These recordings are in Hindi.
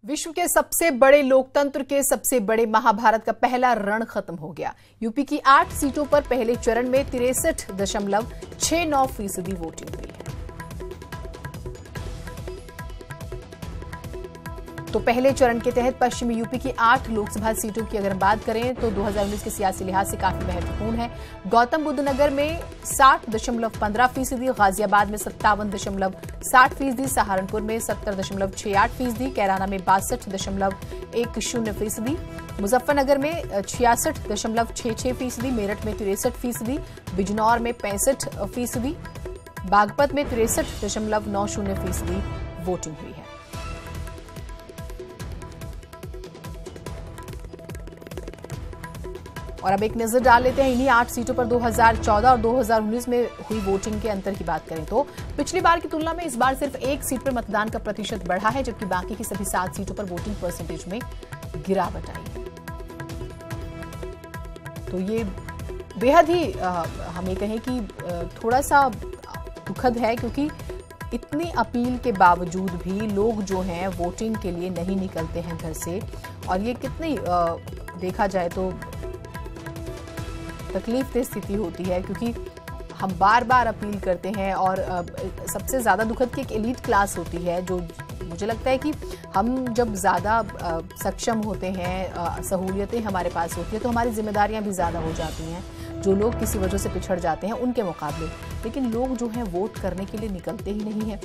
विश्व के सबसे बड़े लोकतंत्र के सबसे बड़े महाभारत का पहला रण खत्म हो गया। यूपी की 8 सीटों पर पहले चरण में 63.69% वोटिंग हुई है। तो पहले चरण के तहत पश्चिमी यूपी की 8 लोकसभा सीटों की अगर हम बात करें तो 2019 के सियासी लिहाज से काफी महत्वपूर्ण है। गौतम बुद्ध नगर में 60.15%, गाजियाबाद में 57.60%, सहारनपुर में 70.68%, कैराना में 62.10%, मुजफ्फरनगर में 66.66%, मेरठ में 63%, बिजनौर में 65%, बागपत में 63.90% वोटिंग हुई है। और अब एक नजर डाल लेते हैं इन्हीं 8 सीटों पर 2014 और 2019 में हुई वोटिंग के अंतर की बात करें तो पिछली बार की तुलना में इस बार सिर्फ एक सीट पर मतदान का प्रतिशत बढ़ा है, जबकि बाकी की सभी 7 सीटों पर वोटिंग परसेंटेज में गिरावट आई है। तो ये बेहद ही हम ये कहें कि थोड़ा सा दुखद है, क्योंकि इतनी अपील के बावजूद भी लोग जो हैं वोटिंग के लिए नहीं निकलते हैं घर से। और ये कितनी देखा जाए तो तकलीफदेह स्थिति होती है, क्योंकि हम बार बार अपील करते हैं और सबसे ज़्यादा दुखद की एक एलीट क्लास होती है, जो मुझे लगता है कि हम जब ज़्यादा सक्षम होते हैं, सहूलियतें हमारे पास होती है, तो हमारी जिम्मेदारियां भी ज़्यादा हो जाती हैं, जो लोग किसी वजह से पिछड़ जाते हैं उनके मुकाबले। लेकिन लोग जो हैं वोट करने के लिए निकलते ही नहीं हैं।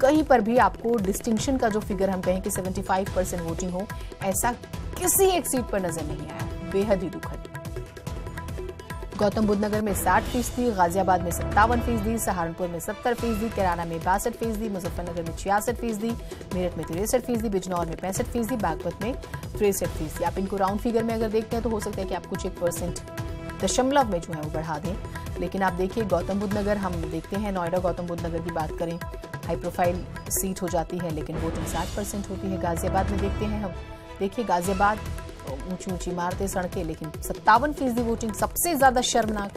कहीं पर भी आपको डिस्टिंक्शन का जो फिगर हम कहें कि 75% वोटिंग हो, ऐसा किसी एक सीट पर नजर नहीं आया। बेहद ही दुखद। गौतम बुद्ध नगर में 60%, गाजियाबाद में 57%, सहारनपुर में 70%, कैराना में 62%, मुजफ्फरनगर में 66%, मेरठ में 63%, बिजनौर में 65%, बागपत में 63%। आप इनको राउंड फिगर में अगर देखते हैं तो हो सकता है कि आप कुछ 1% दशमलव में जो है वो बढ़ा दें। लेकिन आप देखिए गौतम बुद्ध नगर, हम देखते हैं नोएडा गौतम बुद्ध नगर की बात करें, हाई प्रोफाइल सीट हो जाती है, लेकिन वोटिंग 60% होती है। गाजियाबाद में देखते हैं हम, देखिए गाजियाबाद ऊंची ऊंची इमारतें, सड़कें, लेकिन 57% वोटिंग, सबसे ज्यादा शर्मनाक।